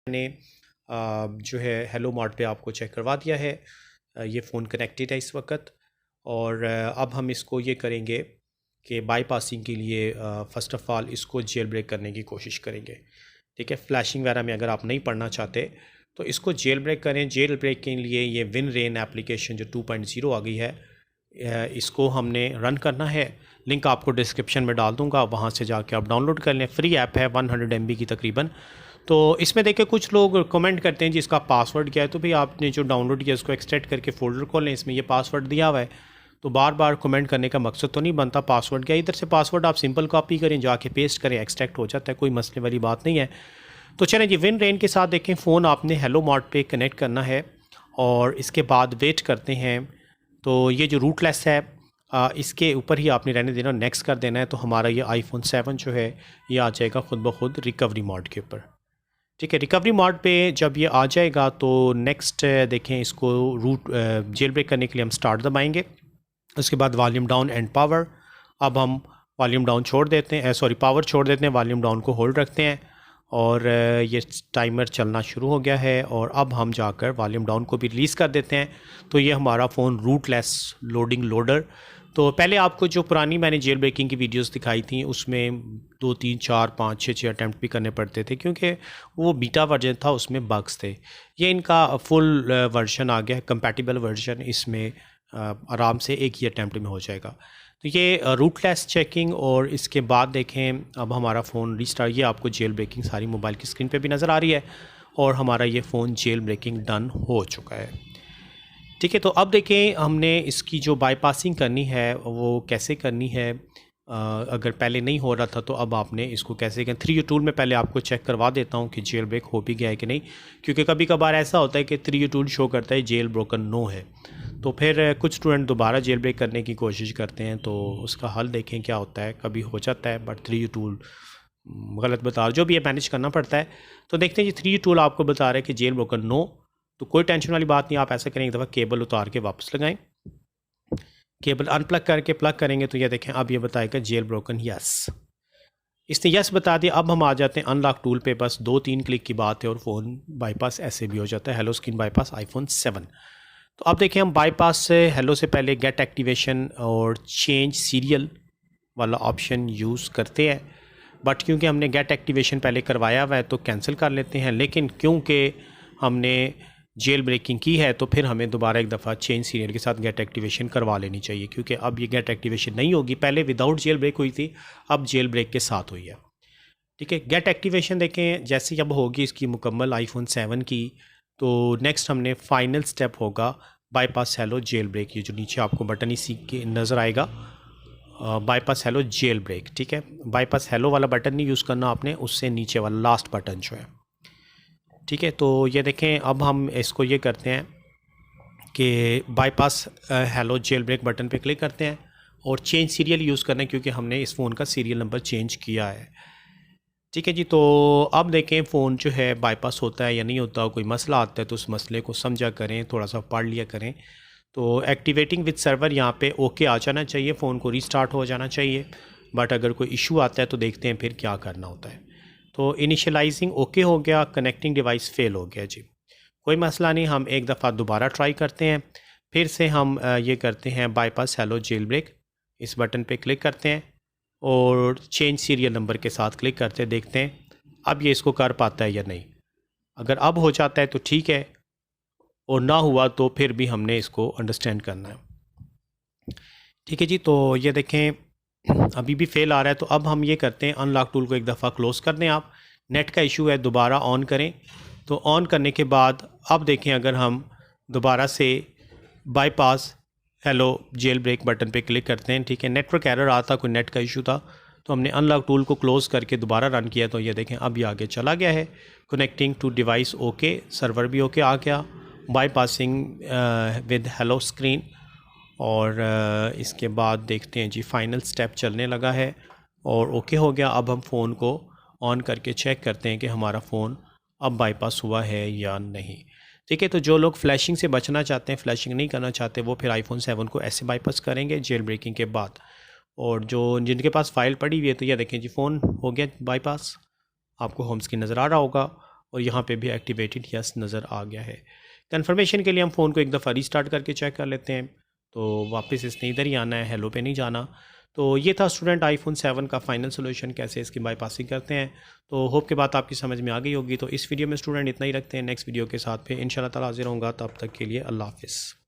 मैंने जो है हेलो मार्ट पे आपको चेक करवा दिया है। ये फ़ोन कनेक्टेड है इस वक्त। और अब हम इसको ये करेंगे कि बाईपासिंग के लिए फ़र्स्ट ऑफ़ ऑल इसको जेल ब्रेक करने की कोशिश करेंगे। ठीक है, फ्लैशिंग वगैरह में अगर आप नहीं पढ़ना चाहते तो इसको जेल ब्रेक करें। जेल ब्रेक के लिए ये WinRain एप्लीकेशन जो 2.0 आ गई है, इसको हमने रन करना है। लिंक आपको डिस्क्रिप्शन में डाल दूँगा, वहाँ से जाके आप डाउनलोड कर लें। फ्री ऐप है, 100 MB की तकरीबन। तो इसमें देखिए कुछ लोग कमेंट करते हैं जी इसका पासवर्ड क्या है, तो भाई आपने जो डाउनलोड किया उसको एक्सट्रैक्ट करके फ़ोल्डर खोलें, इसमें ये पासवर्ड दिया हुआ है। तो बार बार कमेंट करने का मकसद तो नहीं बनता पासवर्ड क्या। इधर से पासवर्ड आप सिंपल कॉपी करें, जाके पेस्ट करें, एक्सट्रैक्ट हो जाता है, कोई मसले वाली बात नहीं है। तो चलें जी, WinRain के साथ देखें फ़ोन आपने हेलो मार्ट पे कनेक्ट करना है और इसके बाद वेट करते हैं। तो ये जो रूटलेस है इसके ऊपर ही आपने रहने देना, नेक्स्ट कर देना है। तो हमारा ये iPhone 7 जो है ये आ जाएगा खुद ब खुद रिकवरी मोड के ऊपर। ठीक है, रिकवरी मोड पे जब ये आ जाएगा तो नेक्स्ट देखें इसको जेल ब्रेक करने के लिए हम स्टार्ट दबाएंगे। उसके बाद वॉल्यूम डाउन एंड पावर। अब हम वॉल्यूम डाउन छोड़ देते हैं, पावर छोड़ देते हैं, वॉल्यूम डाउन को होल्ड रखते हैं और ये टाइमर चलना शुरू हो गया है। और अब हम जाकर वॉल्यूम डाउन को भी रिलीज़ कर देते हैं। तो ये हमारा फ़ोन रूटलेस लोडिंग लोडर। तो पहले आपको जो पुरानी मैंने जेल ब्रेकिंग की वीडियोस दिखाई थी उसमें 2 3 4 5 6 अटैम्प्ट भी करने पड़ते थे, क्योंकि वो बीटा वर्जन था, उसमें बग्स थे। ये इनका फुल वर्जन आ गया है, कंपैटिबल वर्जन। इसमें आराम से एक ही अटैम्प्ट में हो जाएगा। तो ये रूटलेस चेकिंग। और इसके बाद देखें अब हमारा फ़ोन रिस्टार्ट, ये आपको जेल ब्रेकिंग सारी मोबाइल की स्क्रीन पे भी नज़र आ रही है और हमारा ये फ़ोन जेल ब्रेकिंग डन हो चुका है। ठीक है, तो अब देखें हमने इसकी जो बाईपासिंग करनी है वो कैसे करनी है। अगर पहले नहीं हो रहा था तो अब आपने इसको कैसे करें। 3U टूल में पहले आपको चेक करवा देता हूँ कि जेल ब्रेक हो भी गया है कि नहीं, क्योंकि कभी कभार ऐसा होता है कि 3U टूल शो करता है जेल ब्रोकन नो है। तो फिर कुछ स्टूडेंट दोबारा जेल ब्रेक करने की कोशिश करते हैं, तो उसका हल देखें क्या होता है। कभी हो जाता है बट 3U टूल गलत बता रहा, जो भी है मैनेज करना पड़ता है। तो देखते हैं जी, 3U टूल आपको बता रहा है कि जेल ब्रोकन नो। तो कोई टेंशन वाली बात नहीं, आप ऐसा करें एक दफ़ा केबल उतार के वापस लगाएं। केबल अनप्लग करके प्लग करेंगे तो ये देखें अब ये बताएगा जेल ब्रोकन यस। इसने यस बता दिया। अब हम आ जाते हैं अनलॉक टूल पे। बस 2-3 क्लिक की बात है और फ़ोन बाईपास ऐसे भी हो जाता है। Hello screen bypass iPhone 7। तो अब देखें हम बाईपास से हेलो से पहले गेट एक्टिवेशन और चेंज सीरियल वाला ऑप्शन यूज़ करते हैं, बट क्योंकि हमने गेट एक्टिवेशन पहले करवाया हुआ है तो कैंसिल कर लेते हैं। लेकिन क्योंकि हमने जेल ब्रेकिंग की है तो फिर हमें दोबारा एक दफ़ा चेंज सीरियल के साथ गेट एक्टिवेशन करवा लेनी चाहिए, क्योंकि अब ये गेट एक्टिवेशन नहीं होगी। पहले विदाउट जेल ब्रेक हुई थी, अब जेल ब्रेक के साथ हुई है। ठीक है, गेट एक्टिवेशन देखें जैसे अब होगी इसकी मुकम्मल iPhone 7 की, तो नेक्स्ट हमने फाइनल स्टेप होगा बाईपास हेलो जेल ब्रेक। ये जो नीचे आपको बटन इसी के नज़र आएगा, बाईपास हेलो जेल ब्रेक। ठीक है, बाईपास हेलो वाला बटन नहीं यूज़ करना आपने, उससे नीचे वाला लास्ट बटन जो है। ठीक है, तो ये देखें अब हम इसको ये करते हैं कि bypass hello jail break button पे क्लिक करते हैं और चेंज सीरियल यूज़ करना है, क्योंकि हमने इस फ़ोन का सीरियल नंबर चेंज किया है। ठीक है जी, तो अब देखें फ़ोन जो है बाईपास होता है या नहीं होता, कोई मसला आता है तो उस मसले को समझा करें, थोड़ा सा पढ़ लिया करें। तो एक्टिवेटिंग विद सर्वर यहाँ पे ओके आ जाना चाहिए, फ़ोन को रीस्टार्ट हो जाना चाहिए। बट अगर कोई इशू आता है तो देखते हैं फिर क्या करना होता है। तो इनिशियलाइजिंग ओके हो गया, कनेक्टिंग डिवाइस फेल हो गया जी, कोई मसला नहीं। हम एक दफ़ा दोबारा ट्राई करते हैं। फिर से हम ये करते हैं बाईपास हेलो जेल ब्रेक, इस बटन पे क्लिक करते हैं और चेंज सीरियल नंबर के साथ क्लिक करते हैं। देखते हैं अब ये इसको कर पाता है या नहीं। अगर अब हो जाता है तो ठीक है, और ना हुआ तो फिर भी हमने इसको अंडरस्टैंड करना है। ठीक है जी, तो ये देखें अभी भी फेल आ रहा है। तो अब हम ये करते हैं अनलॉक टूल को एक दफ़ा क्लोज़ कर दें। आप नेट का इशू है, दोबारा ऑन करें। तो ऑन करने के बाद अब देखें अगर हम दोबारा से bypass hello jail break button पे क्लिक करते हैं, ठीक है, नेटवर्क एरर आता, कोई नेट का इशू था, तो हमने अनलॉक टूल को क्लोज़ करके दोबारा रन किया तो ये देखें अब ये आगे चला गया है। Connecting to device okay, server भी ओके आ गया, बाईपासिंग विद हेलो स्क्रीन। और इसके बाद देखते हैं जी फाइनल स्टेप चलने लगा है और ओके हो गया। अब हम फ़ोन को ऑन करके चेक करते हैं कि हमारा फ़ोन अब बाईपास हुआ है या नहीं। ठीक है, तो जो लोग फ्लैशिंग से बचना चाहते हैं, फ्लैशिंग नहीं करना चाहते, वो फिर iPhone 7 को ऐसे बाईपास करेंगे जेल ब्रेकिंग के बाद। और जो जिनके पास फ़ाइल पड़ी हुई है तो यह देखें जी फ़ोन हो गया बाईपास, आपको होम स्क्रीन नज़र आ रहा होगा। और यहाँ पे भी एक्टिवेटेड यस नज़र आ गया है। कन्फर्मेशन के लिए हम फ़ोन को एक दफ़ा रीस्टार्ट करके चेक कर लेते हैं, तो वापस इसने इधर ही आना है, हेलो पे नहीं जाना। तो ये था स्टूडेंट आईफोन 7 का फाइनल सोल्यूशन, कैसे इसकी बाईपासिंग करते हैं। तो होप के बात आपकी समझ में आ गई होगी। तो इस वीडियो में स्टूडेंट इतना ही रखते हैं, नेक्स्ट वीडियो के साथ फिर इंशाल्लाह ताला हाज़िर होऊंगा। तब तक के लिए अल्लाह हाफ़िज़।